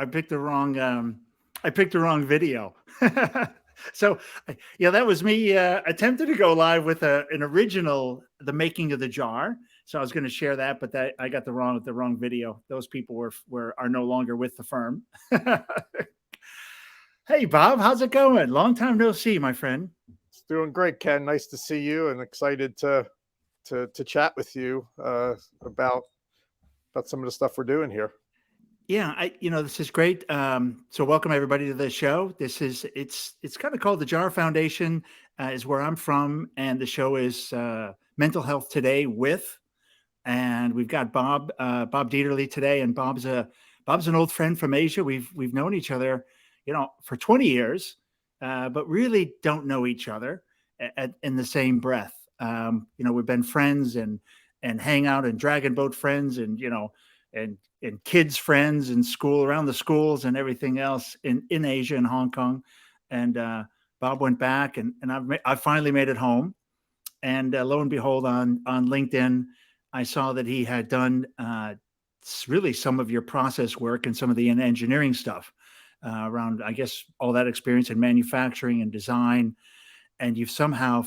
picked the wrong. I picked the wrong video. So, yeah, that was me attempted to go live with an original, the making of the jar. So I was going to share that, but that I got the wrong video. Those people are no longer with the firm. Hey, Bob, how's it going? Long time no see, my friend. It's doing great, Ken. Nice to see you, and excited to chat with you about some of the stuff we're doing here. Yeah, this is great. So welcome everybody to the show. It's kind of called the Jar Foundation, is where I'm from, and the show is Mental Health Today and we've got Bob Dieterle today, and Bob's an old friend from Asia. We've known each other, for 20 years, but really don't know each other in the same breath. We've been friends and hang out and dragon boat friends, and and kids friends in school, around the schools and everything else in Asia and Hong Kong. And Bob went back, and I finally made it home. And lo and behold, on LinkedIn, I saw that he had done really some of your process work and some of the engineering stuff around, I guess, all that experience in manufacturing and design. And you've somehow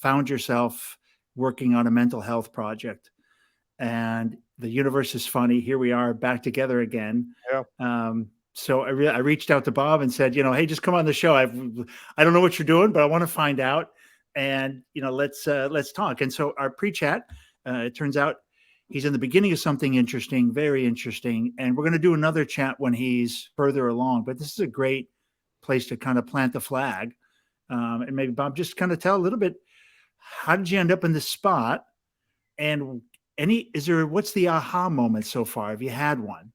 found yourself working on a mental health project. And the universe is funny. Here we are back together again. Yeah. So I reached out to Bob and said, hey, just come on the show. I don't know what you're doing, but I want to find out. And let's talk. And so our pre-chat, it turns out he's in the beginning of something interesting, very interesting. And we're going to do another chat when he's further along. But this is a great place to kind of plant the flag. And maybe Bob, just kind of tell a little bit, how did you end up in this spot? And what's the aha moment so far? Have you had one?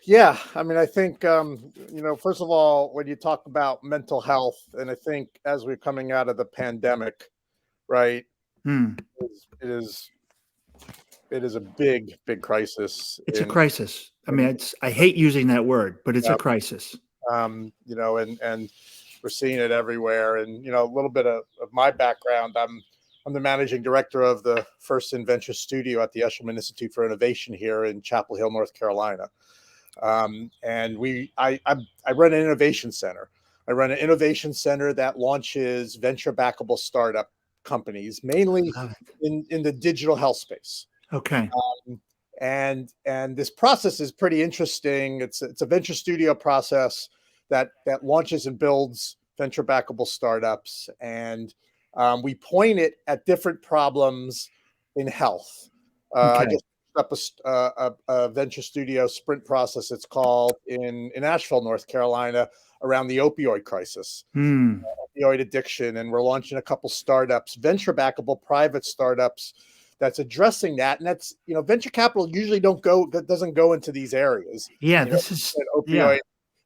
Yeah, I mean, I think first of all, when you talk about mental health, and I think as we're coming out of the pandemic, right, it is a big crisis. It's a crisis. I mean, I hate using that word, but it's a crisis. And we're seeing it everywhere. And a little bit of my background, I'm the managing director of the first Inventure Studio at the Eshelman Institute for Innovation here in Chapel Hill, North Carolina. And I run an innovation center. I run an innovation center that launches venture-backable startup companies, mainly in the digital health space. Okay. And this process is pretty interesting. It's a venture studio process that launches and builds venture-backable startups, and we point it at different problems in health. I just set up a venture studio sprint process, it's called, in Asheville, North Carolina, around the opioid crisis, opioid addiction, and we're launching a couple startups, venture-backable private startups, that's addressing that. And that's, venture capital usually doesn't go into these areas. Yeah, this is opioid. Yeah.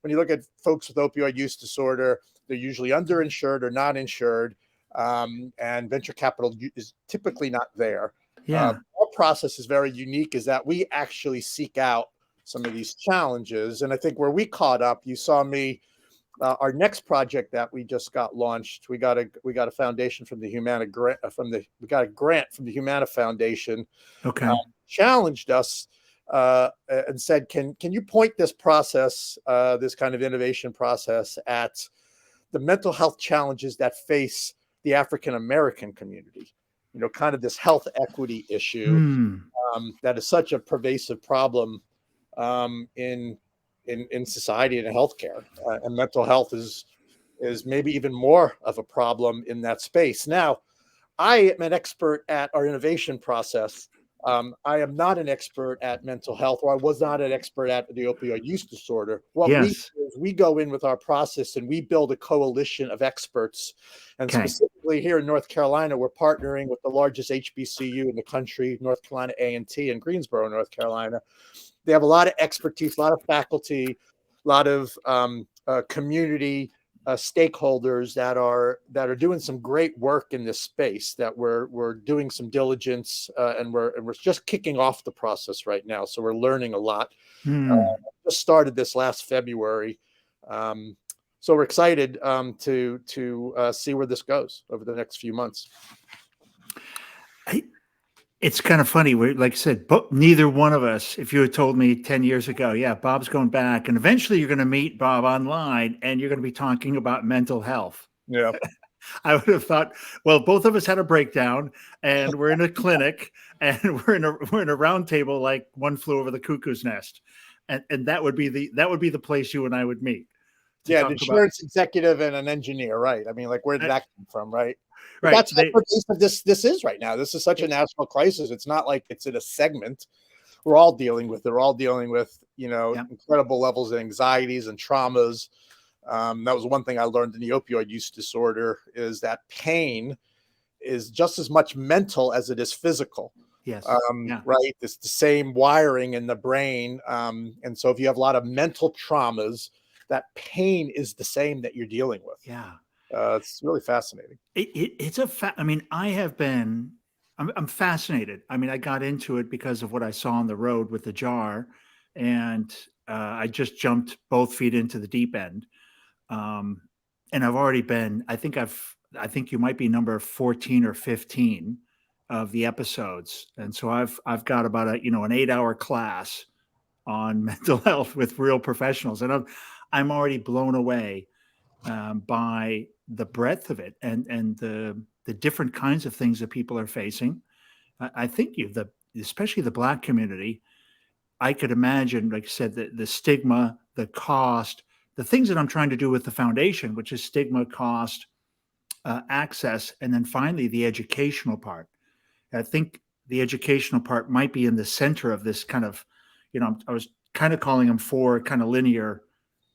When you look at folks with opioid use disorder, they're usually underinsured or not insured. And venture capital is typically not there. Yeah. Our process is very unique, is that we actually seek out some of these challenges. And I think where we caught up, you saw me, our next project that we just got launched, we got a foundation from the Humana grant, we got a grant from the Humana Foundation. Okay. Challenged us and said, can you point this process, this kind of innovation process, at the mental health challenges that face the African American community? Kind of this health equity issue that is such a pervasive problem in society and healthcare, and mental health is maybe even more of a problem in that space. Now, I am an expert at our innovation process. I am not an expert at mental health, or I was not an expert at the opioid use disorder. What we do is we go in with our process and we build a coalition of experts. And specifically here in North Carolina, we're partnering with the largest HBCU in the country, North Carolina A&T in Greensboro, North Carolina. They have a lot of expertise, a lot of faculty, a lot of community stakeholders that are doing some great work in this space, that we're doing some diligence, and we're just kicking off the process right now. So we're learning a lot. Just started this last February. So we're excited to see where this goes over the next few months. It's kind of funny. Like I said, but neither one of us, if you had told me 10 years ago, yeah, Bob's going back and eventually you're going to meet Bob online and you're going to be talking about mental health. Yeah. I would have thought, well, both of us had a breakdown and we're in a clinic and we're in a round table like One Flew Over the Cuckoo's Nest. And that would be the place you and I would meet to Yeah, an talk about. insurance executive and an engineer, right? I mean, like, where did that come from, right? But Right. that's how pervasive this is right now. This is such a national crisis. It's not like it's in a segment. We're all dealing with it. We're all dealing with, Yeah. incredible levels of anxieties and traumas. That was one thing I learned in the opioid use disorder, is that pain is just as much mental as it is physical. Yes. Yeah. Right? It's the same wiring in the brain. And so if you have a lot of mental traumas, that pain is the same that you're dealing with. Yeah. It's really fascinating. It's I mean, I'm fascinated. I mean, I got into it because of what I saw on the road with the jar, and I just jumped both feet into the deep end. Um, and I've already been, I think you might be number 14 or 15 of the episodes. And so I've got about an 8-hour class on mental health with real professionals. And I'm already blown away by the breadth of it and the different kinds of things that people are facing. I think especially the Black community, I could imagine, like I said, the stigma, the cost, the things that I'm trying to do with the foundation, which is stigma, cost, access, and then finally the educational part. I think the educational part might be in the center of this kind of, I was kind of calling them four kind of linear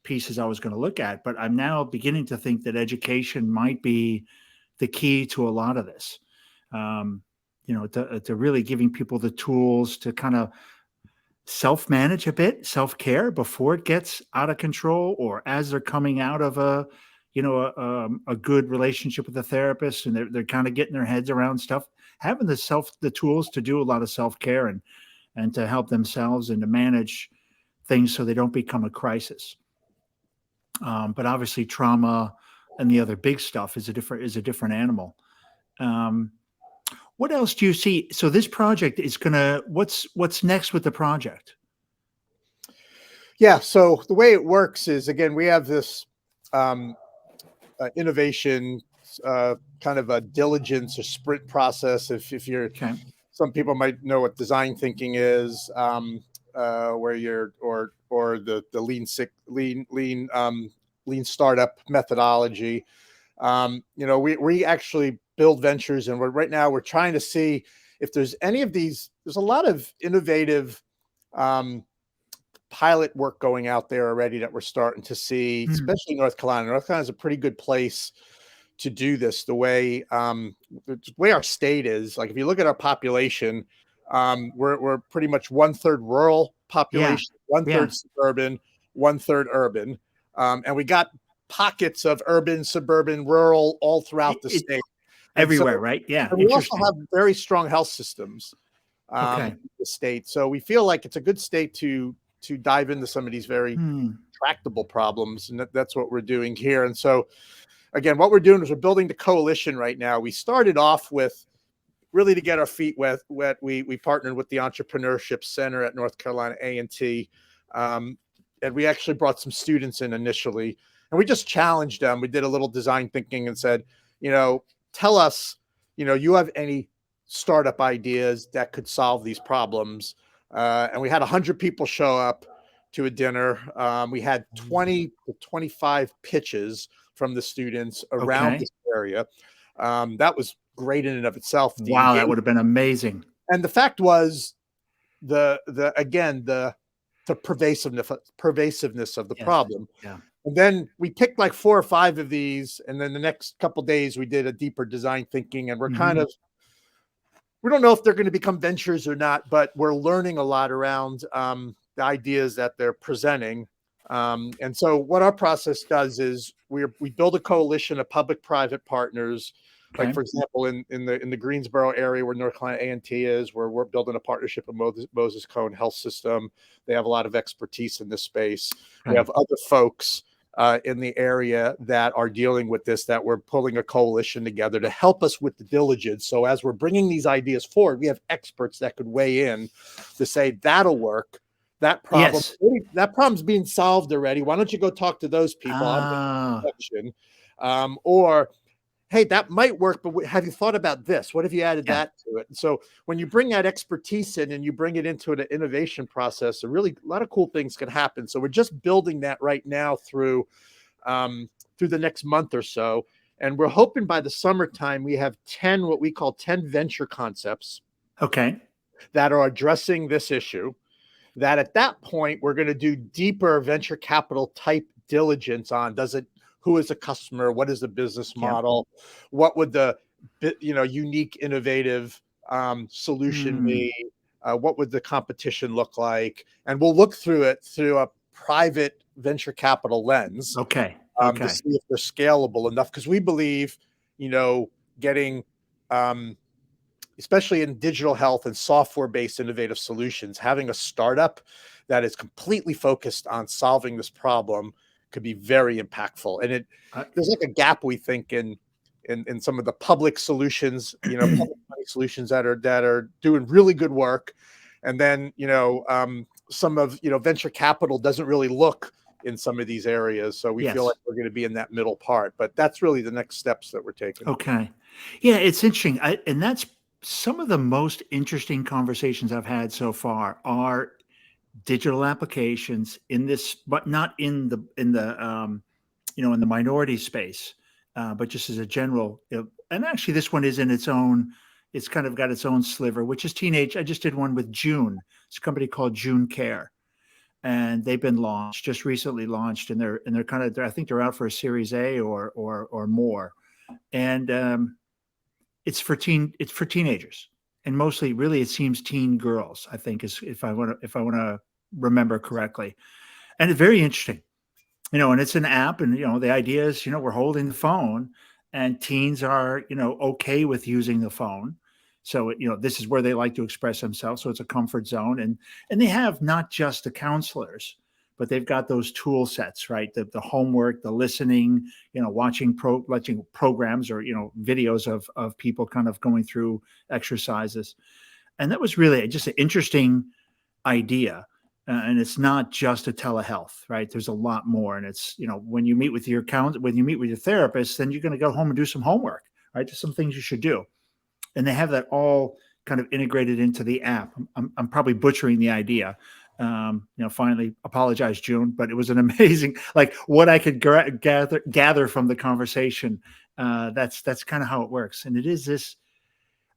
pieces I was going to look at, but I'm now beginning to think that education might be the key to a lot of this. To really giving people the tools to kind of self-manage a bit, self-care before it gets out of control, or as they're coming out of a good relationship with a therapist and they're kind of getting their heads around stuff, having the tools to do a lot of self-care and to help themselves and to manage things so they don't become a crisis. But obviously trauma and the other big stuff is a different animal. What else do you see? So this project is what's next with the project? Yeah. So the way it works is, again, we have this innovation kind of a diligence or sprint process. If you're, Okay. some people might know what design thinking is, where you're, or the lean startup methodology. We actually build ventures, and right now we're trying to see if there's any of these. There's a lot of innovative pilot work going out there already that we're starting to see, especially North Carolina. North Carolina is a pretty good place to do this. The way our state is, like, if you look at our population, we're pretty much 1/3 rural population, Yeah. 1/3 suburban, 1/3 urban, and we got pockets of urban, suburban, rural all throughout the state. Everywhere, right? Yeah. And we also have very strong health systems Okay. in the state. So we feel like it's a good state to dive into some of these very tractable problems. And that's what we're doing here. And so, again, what we're doing is we're building the coalition right now. We started off with, really to get our feet wet, we partnered with the Entrepreneurship Center at North Carolina A&T. And we actually brought some students in initially, and we just challenged them. We did a little design thinking and said, tell us, you have any startup ideas that could solve these problems. And we had 100 people show up to a dinner. We had 20 to 25 pitches from the students around this area. That was great in and of itself. Wow, that would have been amazing. And the fact was, the pervasiveness of the problem. Yeah. And then we picked like 4 or 5 of these, and then the next couple of days we did a deeper design thinking, and we're kind of, we don't know if they're going to become ventures or not, but we're learning a lot around the ideas that they're presenting. And so what our process does is we build a coalition of public-private partners. Okay. Like, for example, in the Greensboro area where North Carolina A&T is, where we're building a partnership with Moses Cone Health System. They have a lot of expertise in this space. Okay. We have other folks in the area that are dealing with this, that we're pulling a coalition together to help us with the diligence. So as we're bringing these ideas forward, we have experts that could weigh in to say that'll work. Yes. That problem's being solved already. Why don't you go talk to those people? I'm Ah, section. Or hey, that might work, but have you thought about this? What if you added yeah. that to it? And so when you bring that expertise in and you bring it into an innovation process, a lot of cool things can happen. So we're just building that right now through the next month or so. And we're hoping by the summertime, we have 10, what we call 10 venture concepts Okay. that are addressing this issue. That at that point, we're going to do deeper venture capital type diligence on who is a customer, what is the business Yeah. model, what would the unique, innovative solution Mm, be, what would the competition look like, and we'll look through it through a private venture capital lens okay. to Okay. see if they're scalable enough, because we believe, getting especially in digital health and software-based innovative solutions, having a startup that is completely focused on solving this problem could be very impactful. And Uh, there's like a gap, we think, in some of the public solutions, public money solutions that are doing really good work, and then some of venture capital doesn't really look in some of these areas. So we feel like yes. we're going to be in that middle part, but that's really the next steps that we're taking. Okay. Yeah, it's interesting. And that's some of the most interesting conversations I've had so far are digital applications in this, but not in the minority space, but just as a general. And actually, this one is in its own. It's kind of got its own sliver, which is teenage. I just did one with June. It's a company called June Care, and they've been launched, just recently launched, and they're kind of. I think they're out for a Series A or more, and it's for teenagers, and mostly, really, it seems teen girls. I think is if I want to remember correctly, and it's very interesting. And it's an app, and the idea is, we're holding the phone, and teens are, okay with using the phone. So, this is where they like to express themselves. So it's a comfort zone, and they have not just the counselors, but they've got those tool sets, right? The homework, the listening, watching programs or videos of people kind of going through exercises, and that was really just an interesting idea. And it's not just a telehealth, right? There's a lot more. And it's, when you meet with when you meet with your therapist, then you're going to go home and do some homework, right? There's some things you should do. And they have that all kind of integrated into the app. I'm probably butchering the idea. Finally apologize, June, but it was an amazing, like what I could gather from the conversation. That's kind of how it works. And it is this,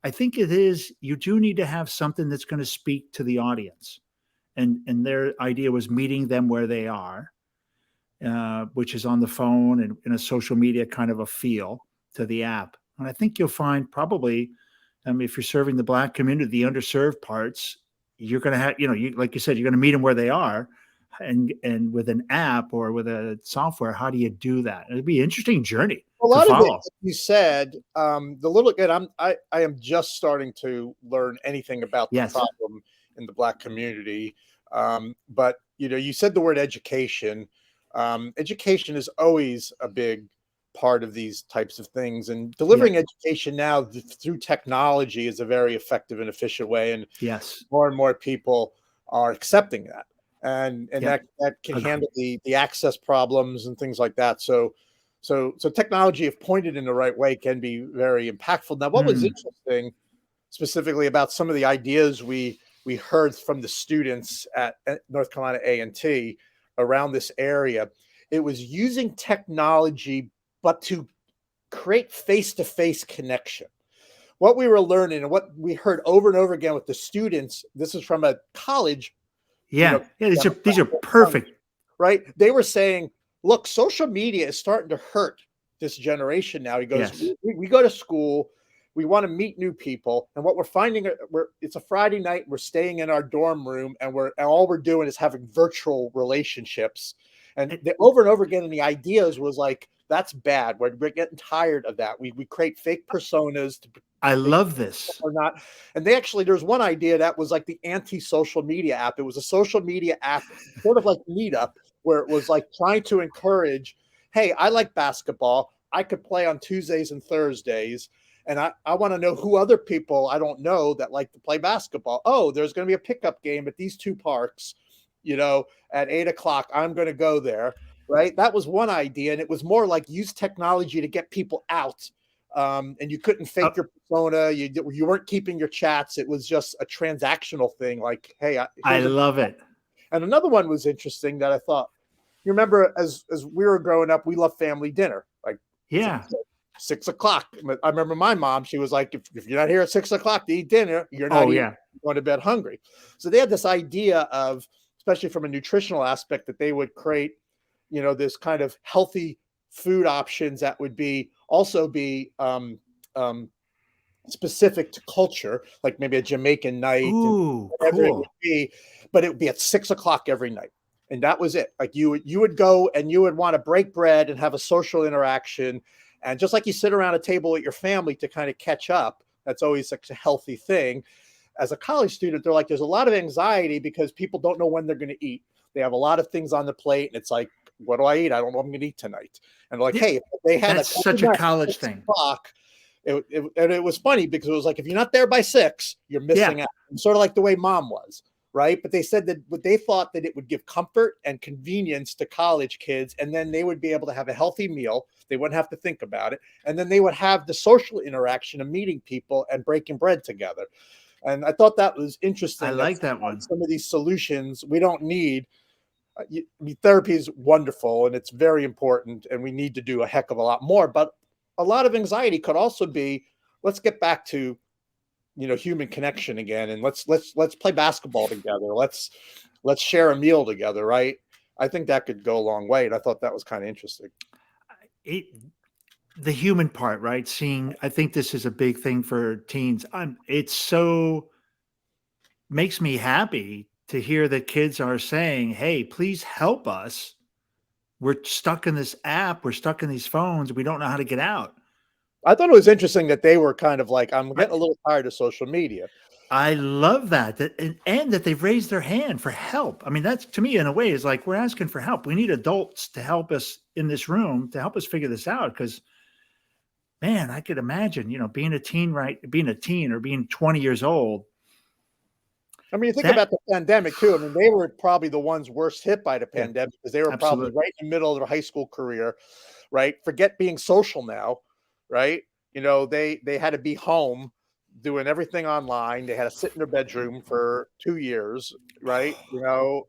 I think it is, you do need to have something that's going to speak to the audience, and their idea was meeting them where they are, which is on the phone and in a social media kind of a feel to the app. And I think you'll find probably, if you're serving the Black community, the underserved parts, you're going to have, like you said, you're going to meet them where they are. And with an app or with a software, how do you do that? It'd be an interesting journey A to lot of it, follow. like you said, the little again, I am just starting to learn anything about the Yes. problem in the Black community. But you said the word education. Education is always a big part of these types of things, and Yeah. delivering education now through technology is a very effective and efficient way. And Yes. more people are accepting that, and Yep. that can Ag- handle the access problems and things like that. So technology, if pointed in the right way, can be very impactful. Now, what was Hmm. interesting specifically about some of the ideas we heard from the students at North Carolina A&T around this area, it was using technology, but to create face-to-face connection. What we were learning and what we heard over and over again with the students, this is from a college, Yeah. Yeah. These are platform, perfect. right? They were saying, look, social media is starting to hurt this generation now. He goes, Yes. we go to school, we want to meet new people, and what we're finding, it's a Friday night, we're staying in our dorm room, and all we're doing is having virtual relationships. And over and over again, and the ideas was like, that's bad. We're getting tired of that. We create fake personas to I think love this. or not. And there's one idea that was like the anti-social media app. It was a social media app, sort of like Meetup, where it was like trying to encourage, hey, I like basketball. I could play on Tuesdays and Thursdays. And I want to know who other people I don't know that like to play basketball. Oh, there's going to be a pickup game at these two parks, at 8 o'clock. I'm going to go there. Right. That was one idea. And it was more like use technology to get people out. And you couldn't fake your persona. You weren't keeping your chats. It was just a transactional thing. Like, hey, I here's a. love it. And another one was interesting that I thought, you remember as we were growing up, we loved family dinner. Like, Yeah. 6 o'clock. I remember my mom, she was like, if you're not here at 6 o'clock to eat dinner, you're not Oh, eating, yeah. going to bed hungry. So they had this idea of, especially from a nutritional aspect, that they would create, this kind of healthy food options that would also be specific to culture, like maybe a Jamaican night and Ooh, whatever it would cool. be, but it would be at 6 o'clock every night. And that was it. Like you would go and you would want to break bread and have a social interaction. And just like you sit around a table with your family to kind of catch up, that's always such a healthy thing. As a college student, they're like, there's a lot of anxiety because people don't know when they're going to eat. They have a lot of things on the plate. And it's like, what do I eat? I don't know what I'm going to eat tonight. And they're like, Yeah, hey, if they had that's such a college 6 thing. o'clock, and it was funny because it was like, if you're not there by 6, you're missing Yeah. out. Sort of like the way mom was. Right. But they said that they thought that it would give comfort and convenience to college kids. And then they would be able to have a healthy meal. They wouldn't have to think about it. And then they would have the social interaction of meeting people and breaking bread together. And I thought that was I interesting that like that one. some of these solutions we don't need. Therapy is wonderful and it's very important. And we need to do a heck of a lot more. But a lot of anxiety could also be, let's get back to human connection again, and let's play basketball together. Let's share a meal together, right? I think that could go a long way, and I thought that was kind of interesting. It, the human part, right? I think this is a big thing for teens. It's so makes me happy to hear that kids are saying, "Hey, please help us. We're stuck in this app. We're stuck in these phones. We don't know how to get out." I thought it was interesting that they were kind of like, I'm I, getting a little tired of social media. I love and that they've raised their hand for help. I mean, that's to me in a way is like we're asking for help. We need adults to help us in this room to help us figure this out. Because man, I could imagine, being a teen, right? Being a teen or being 20 years old. I mean, you think That about the pandemic too. I mean, they were probably the ones worst hit by the yeah, pandemic because they were probably absolutely. right in the middle of their high school career, right? Forget being social now, right? They had to be home doing everything online. They had to sit in their bedroom for 2 years, right?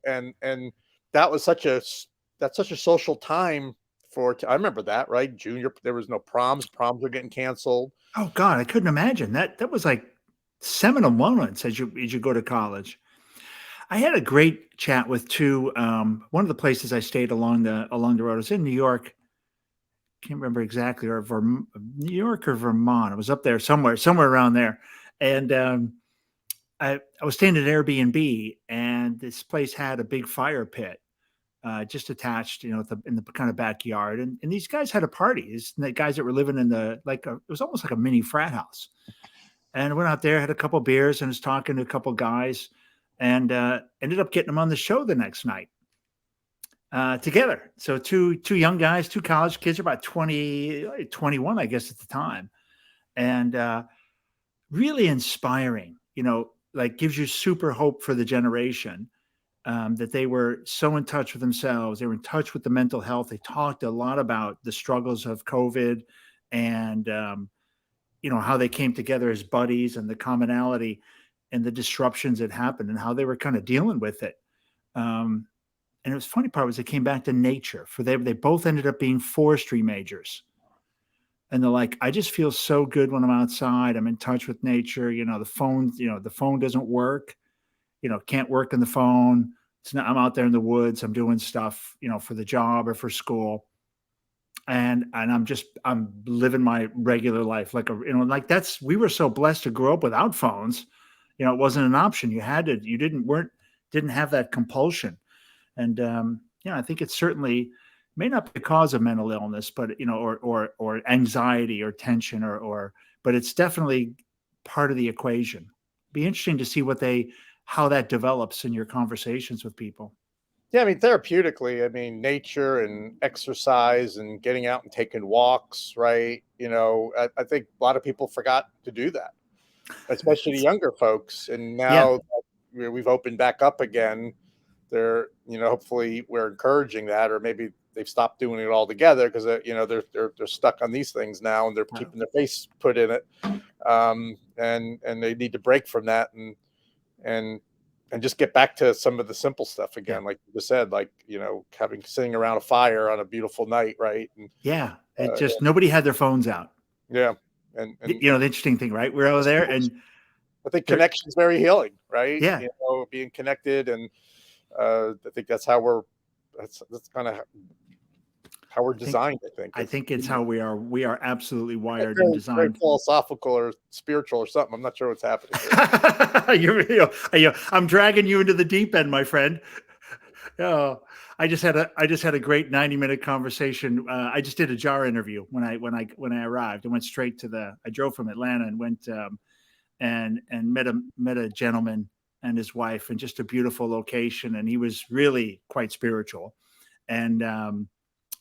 And that was that's such a social time I remember that, right? Junior, there was no proms. Proms were getting canceled. Oh God, I couldn't imagine that. That was like seminal moments as you go to college. I had a great chat with two. One of the places I stayed along the road. I was in New York. Can't remember exactly, or New York or Vermont. I was up there somewhere around there, and I was staying at Airbnb, and this place had a big fire pit just attached, in the kind of backyard, and these guys had a party. The guys that were living in it was almost like a mini frat house. And I went out there, had a couple beers, and was talking to a couple guys, and ended up getting them on the show the next night together. So two young guys, two college kids, about 20, 21, I guess at the time, and really inspiring. Like gives you super hope for the generation. That they were so in touch with themselves. They were in touch with the mental health. They talked a lot about the struggles of COVID and, how they came together as buddies and the commonality and the disruptions that happened and how they were kind of dealing with it. And it was funny part was they came back to nature they both ended up being forestry majors. And they're like, I just feel so good when I'm outside. I'm in touch with nature. The phone doesn't work, can't work on the phone. It's not, I'm out there in the woods. I'm doing stuff, for the job or for school. And I'm living my regular life. We were so blessed to grow up without phones. It wasn't an option. You didn't have that compulsion. And, I think it certainly may not be the cause of mental illness, but, or anxiety or tension but it's definitely part of the equation. Be interesting to see how that develops in your conversations with people. Yeah, I mean, therapeutically, I mean, nature and exercise and getting out and taking walks, right? I think a lot of people forgot to do that, especially the It's, younger folks. And yeah, now that we've opened back up again, hopefully we're encouraging that, or maybe they've stopped doing it altogether because they're stuck on these things now and they're keeping their face put in it, and they need to break from that and and just get back to some of the simple stuff yeah, again, like you just said, like having sitting around a fire on a beautiful night, right? And yeah. It uh, just nobody had their phones out. yeah, and The interesting thing, right? We're over there, and I think there, connection is very healing, right? yeah. Being connected, and I think that's kind of how we're I think designed. I think I as think it's how humans. we are. We are absolutely wired and Very, very designed. philosophical or spiritual or something. I'm not sure what's happening here. I'm dragging you into the deep end, my friend. Oh, I just had a great 90-minute conversation. I just did a jar interview when I arrived. I went straight to I drove from Atlanta and went and met a gentleman and his wife, and just a beautiful location. And he was really quite spiritual, and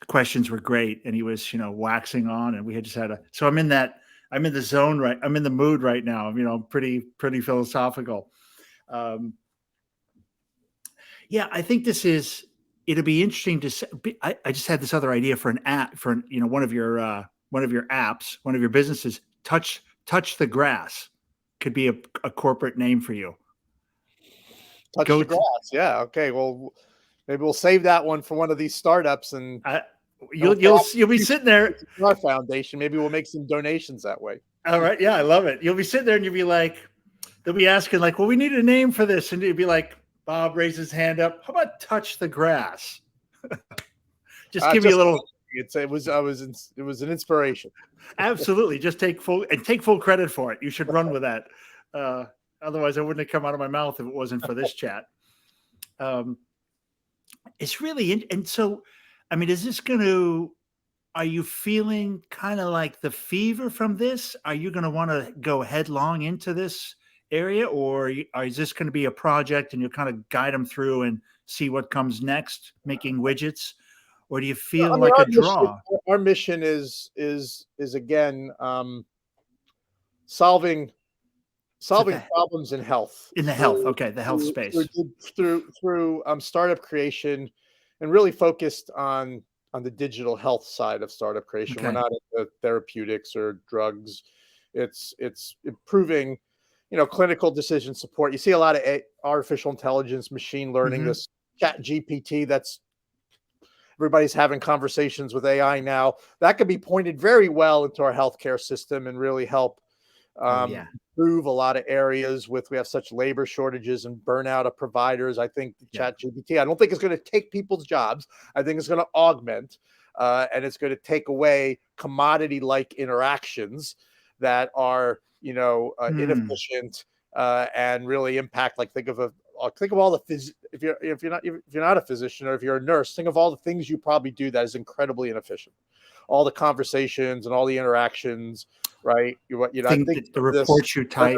questions were great. And he was waxing on, and we had just had a. So I'm in the zone, right? I'm in the mood right now. Pretty philosophical. Um, Yeah, I think it'll be interesting I just had this other idea for an app for, one of your apps, one of your businesses, touch the grass could be a corporate name for you. Touch Go the to, grass. Yeah. Okay. Well, maybe we'll save that one for one of these startups, and I, we'll you'll be sitting there. our foundation. Maybe we'll make some donations that way. All right. Yeah, I love it. You'll be sitting there and you'll be like, they'll be asking like, well, we need a name for this. And you'd be like, Bob raised his hand up. How about touch the grass? Just give me a Just little. it was an inspiration. Absolutely. Just take full credit for it. You should run with that. Uh, Otherwise, it wouldn't have come out of my mouth if it wasn't for this chat. Um, it's really, and so, I mean, are you feeling kind of like the fever from this? Are you going to want to go headlong into this area, or is this going to be a project and you'll kind of guide them through and see what comes next, making widgets? Or do you feel I mean, like a draw? our mission is again, solving So problems in health in the health, through okay, the health through through space. startup creation, and really focused on the digital health side of startup creation. We're Okay. not into therapeutics or drugs. It's improving, clinical decision support. You see a lot of artificial intelligence, machine learning, Hmm. this chat GPT that's everybody's having conversations with AI now. That could be pointed very well into our healthcare system and really help Oh yeah. improve a lot of areas we have such labor shortages and burnout of providers. I think the Yeah. chat GPT, I don't think it's going to take people's jobs. I think it's going to augment, and it's going to take away commodity like interactions that are, Hmm. inefficient, and really impact, like think of all the if you're not a physician, or if you're a nurse, think of all the things you probably do that is incredibly inefficient, all the conversations and all the interactions, right? I Think think that the reports you type.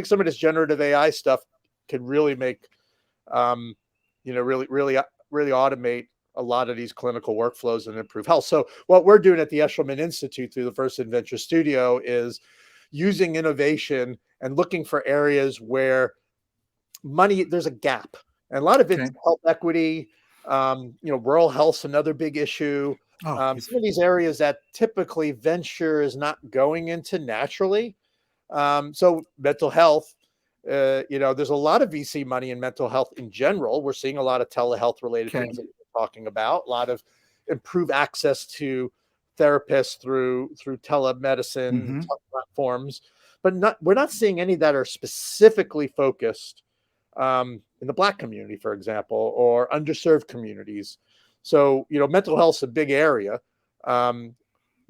some of this generative AI stuff can really make, um, really automate a lot of these clinical workflows and improve health. So what we're doing at the Eshelman Institute through the First Adventure Studio is using innovation and looking for areas where there's a gap, and a lot of it's Okay. health equity. Rural health's another big issue. Oh, Some of these areas that typically venture is not going into naturally. So mental health, there's a lot of VC money in mental health in general. We're seeing a lot of telehealth related okay. things that we're talking about, a lot of improved access to therapists through telemedicine Hmm. platforms, but we're not seeing any that are specifically focused, in the Black community, for example, or underserved communities. So, mental health is a big area. Um,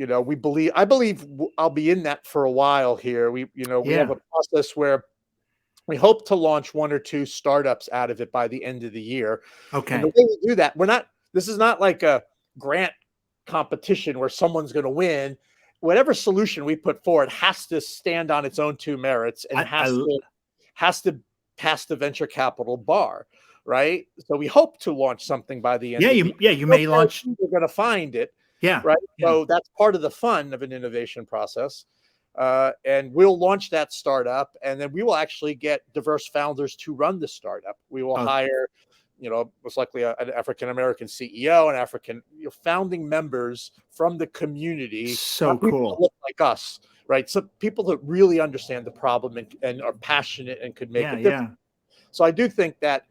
I believe I'll be in that for a while here. We have Yeah. a process where we hope to launch one or two startups out of it by the end of the year. And the way Okay. we do that, this is not like a grant competition where someone's going to win. Whatever solution we put forward has to stand on its own two merits and I has to pass the venture capital bar. right? So we hope to launch something by the end Yeah, of the year. you No may launch. guarantee we're going to find it, Yeah, right? yeah. So that's part of the fun of an innovation process. And we'll launch that startup, and then we will actually get diverse founders to run the startup. We will Oh, hire, most likely an African American CEO and African founding members from the community, so not people that cool. look like us, right? So people that really understand the problem and are passionate and could make Yeah, a difference. yeah. So I do think that,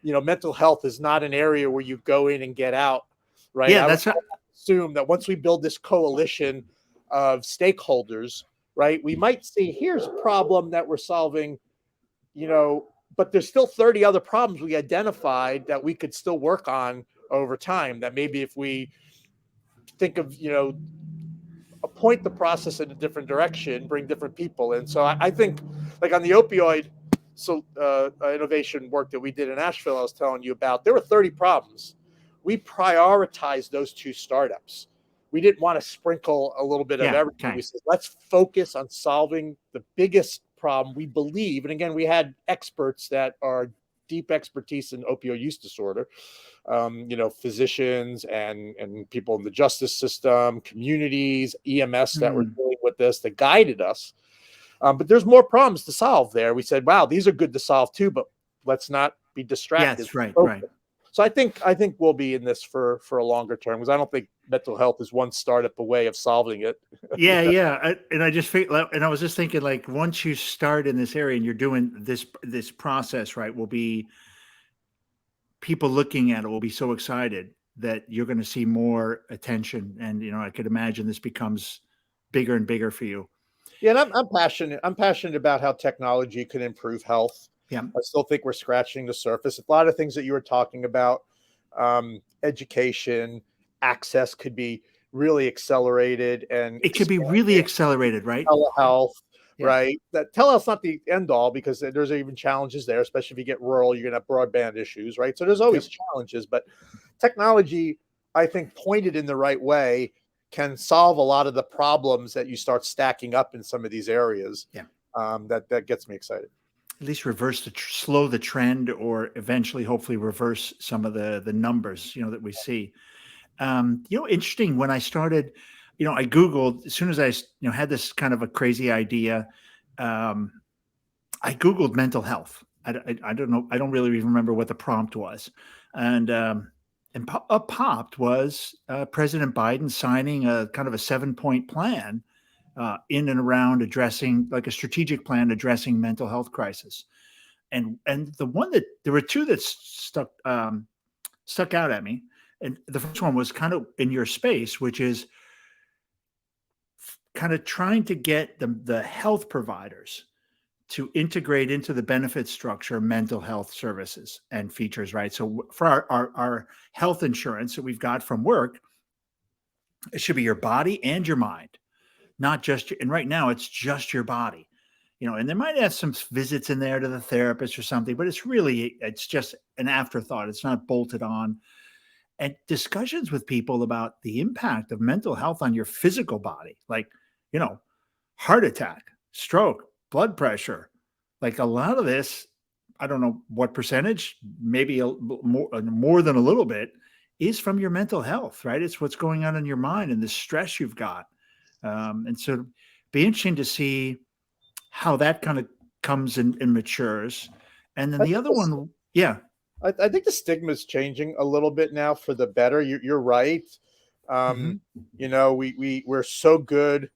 mental health is not an area where you go in and get out, right? Yeah, I would that's what, assume that once we build this coalition of stakeholders, right, we might see here's a problem that we're solving, but there's still 30 other problems we identified that we could still work on over time. That maybe if we think of, point the process in a different direction, bring different people in. So I think, like on the opioid innovation work that we did in Asheville, I was telling you about, there were 30 problems. We prioritized those 2 startups. We didn't want to sprinkle a little bit of yeah, everything. okay. We said, let's focus on solving the biggest problem we believe. And again, we had experts that are deep expertise in opioid use disorder, physicians and people in the justice system, communities, EMS that were dealing with this, that guided us. But there's more problems to solve there. We said, wow, these are good to solve too, but let's not be distracted. Yes, right, Okay. right. So I think we'll be in this for a longer term, because I don't think mental health is one startup away of solving it. Yeah, yeah. And I just figured, and I was just thinking, like, once you start in this area and you're doing this process, right, will be people looking at it will be so excited that you're going to see more attention. And I could imagine this becomes bigger and bigger for you. Yeah, and I'm passionate. I'm passionate about how technology can improve health. Yeah, I still think we're scratching the surface. A lot of things that you were talking about, education, access could be really accelerated and it could be really accelerated, right? telehealth, Yeah, right? That telehealth's not the end all, because there's even challenges there, especially if you get rural, you're going to have broadband issues, right? So there's yep. always challenges, but technology, I think, pointed in the right way, can solve a lot of the problems that you start stacking up in some of these areas. Yeah. That gets me excited. At least reverse slow the trend, or eventually, hopefully, reverse some of the numbers that we see. Interesting. When I started, I Googled as soon as I had this kind of a crazy idea. I Googled mental health. I don't know. I don't really even remember what the prompt was, and up popped was President Biden signing a kind of a 7-point plan in and around addressing, like, a strategic plan addressing mental health crisis. And the one that there were 2 that stuck out at me. And the first one was kind of in your space, which is kind of trying to get the health providers to integrate into the benefit structure mental health services and features, right? So for our health insurance that we've got from work, it should be your body and your mind, not just and right now it's just your body. And they might have some visits in there to the therapist or something, but it's just an afterthought. It's not bolted on. And discussions with people about the impact of mental health on your physical body, like, heart attack, stroke, blood pressure, like a lot of this, I don't know what percentage, maybe more than a little bit, is from your mental health, right? It's what's going on in your mind and the stress you've got. And so it'd be interesting to see how that kind of comes and matures. And then I the think other one, yeah. I think the stigma is changing a little bit now for the better. You're right. Mhm. We're so good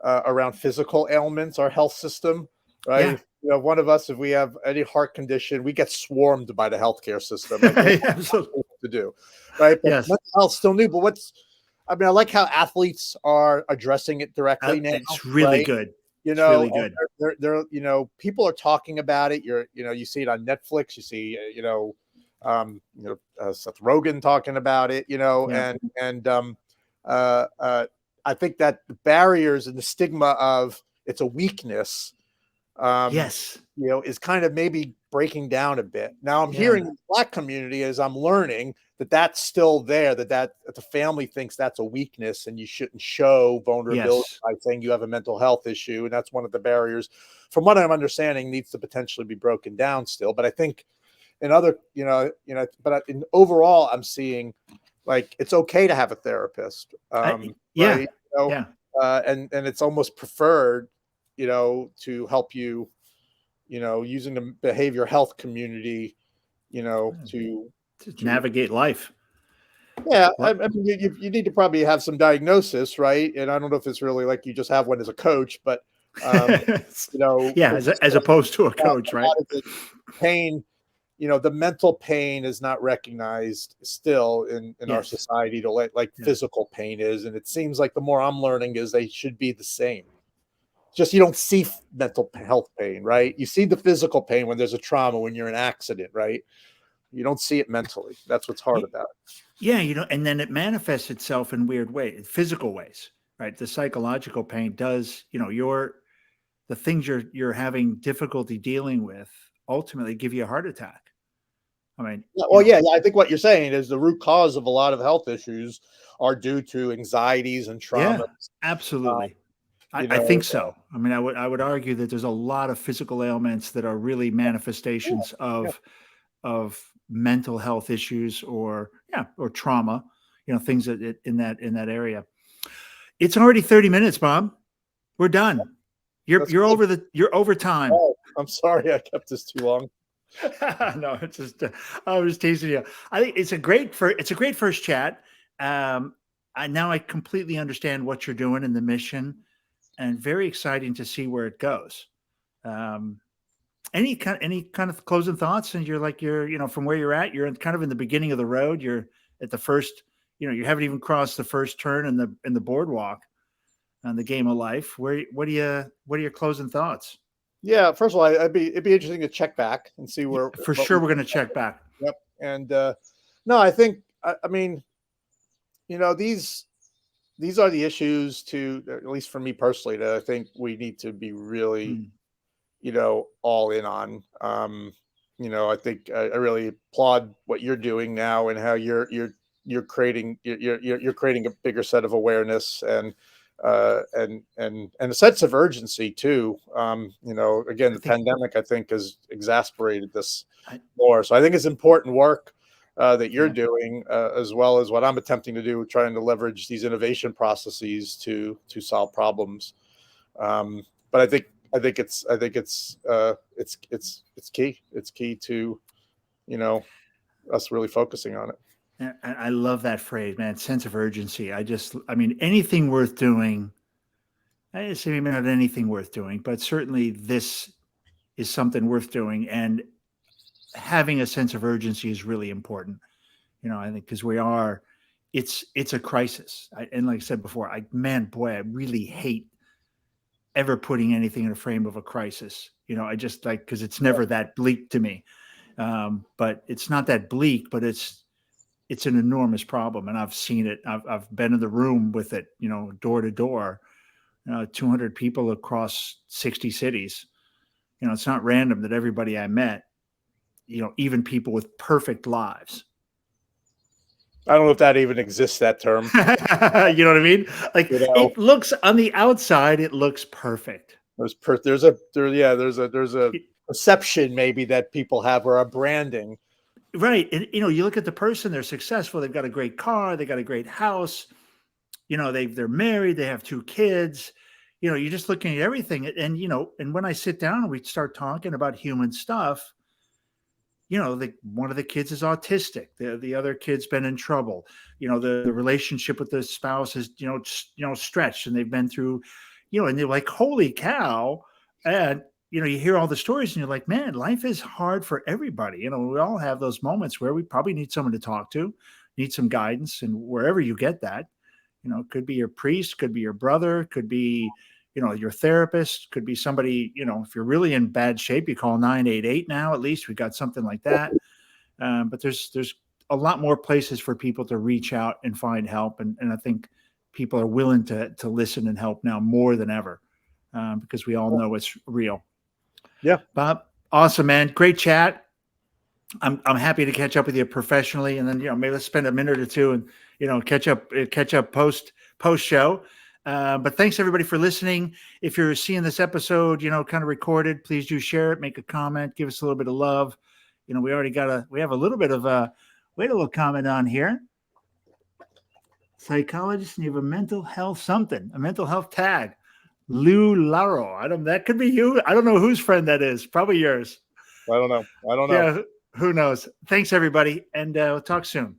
around physical ailments, our health system, right? Yeah. If, one of us, if we have any heart condition, we get swarmed by the healthcare system. Like, they Absolutely. what to do, right? But Yes. mental health still new. But I like how athletes are addressing it directly now, It's really right? good. It's really good. They're people are talking about it. You see it on Netflix. You see, Seth Rogen talking about it. Yeah. Uh, uh, I think that the barriers and the stigma of it's a weakness, Yes. is kind of maybe breaking down a bit. Now I'm Yeah. hearing in the Black community, as I'm learning, that that's still there, that the family thinks that's a weakness and you shouldn't show vulnerability Yes. by saying you have a mental health issue. And that's one of the barriers, from what I'm understanding, needs to potentially be broken down still. But I think in other, but in overall, I'm seeing like it's okay to have a therapist, Yeah, right? yeah, And it's almost preferred, to help you, using the behavioral health community, to to to navigate life. yeah. I Well, mean, you need to probably have some diagnosis, right? And I don't know if it's really like you just have one as a coach, but yeah, because as opposed to a coach, a right? lot of the pain, the mental pain is not recognized still in our Yes, society to like yeah, physical pain is, and it seems like the more I'm learning is they should be the same. Just you don't see mental health pain, right? You see the physical pain when there's a trauma, when you're in an accident, right? You don't see it mentally. That's what's hard Y- about yeah. And then it manifests itself in weird ways, physical ways, right? The psychological pain does, the things you're having difficulty dealing with ultimately give you a heart attack. I mean, it. Well, yeah, yeah. I think what you're saying is the root cause of a lot of health issues are due to anxieties and yeah, trauma. Uh, absolutely. you I know, think so. I mean, I would argue that there's a lot of physical ailments that are really yeah, manifestations yeah. of mental health issues or trauma, things in that area. It's already 30 minutes, Bob. We're done. You're That's you're good. over you're over time. Oh, I'm sorry I kept this too long. No, it's just I was teasing you. I think it's a great first chat. Now I completely understand what you're doing and the mission, and very exciting to see where it goes. Um, any kind of closing thoughts? And you're from where you're at. You're kind of in the beginning of the road. You're at the first. You haven't even crossed the first turn in the boardwalk on the game of life. What are your closing thoughts? Yeah, first of all, it'd be interesting to check back and see where For what sure, we. we're going to check back. Yep. And no, I think I mean, these are the issues to, at least for me personally, that I think we need to be really, Mm, all in on. I think I really applaud what you're doing now and how you're creating you're creating a bigger set of awareness and a sense of urgency too. Again, I the think pandemic I think has exasperated this I, more. So I think it's important work that you're yeah, doing, as well as what I'm attempting to do, trying to leverage these innovation processes to solve problems. But I think it's key. It's key to you know us really focusing on it. I love that phrase, man. Sense of urgency. I mean, anything worth doing. I say maybe not anything worth doing, but certainly this is something worth doing. And having a sense of urgency is really important. I think because it's a crisis. And like I said before, man, boy, I really hate ever putting anything in a frame of a crisis. I just like because it's never that bleak to me. But it's not that bleak, but it's an enormous problem, and I've seen it. I've been in the room with it, door to door, 200 people across 60 cities. It's not random that everybody I met, even people with perfect lives. I don't know if that even exists, that term. You know what I mean? Like You know, it looks on the outside, it looks perfect. there's a perception maybe that people have, or a branding. Right. And you look at the person, they're successful, they've got a great car, they got a great house, they're married, they have two kids. You're just looking at everything. And when I sit down and we start talking about human stuff, one of the kids is autistic, the other kid's been in trouble, the relationship with the spouse is stretched, and they've been through, and they're like, holy cow. And you hear all the stories and you're like, man, life is hard for everybody. We all have those moments where we probably need someone to talk to, need some guidance. And wherever you get that, it could be your priest, could be your brother, could be, your therapist, could be somebody, if you're really in bad shape, you call 988 now, at least we got something like that. But there's a lot more places for people to reach out and find help. And I think people are willing to listen and help now more than ever, because we all know it's real. Yeah. Bob, awesome, man. Great chat. I'm happy to catch up with you professionally, and then maybe let's spend a minute or two and catch up post show. But thanks everybody for listening. If you're seeing this episode, kind of recorded, please do share it, make a comment, give us a little bit of love. we already we have a little bit of wait a little comment on here. Psychologist, and you have a mental health a mental health tag. Lou Laro. That could be you. I don't know whose friend that is. Probably yours. I don't know. Yeah, who knows? Thanks, everybody. And we'll talk soon.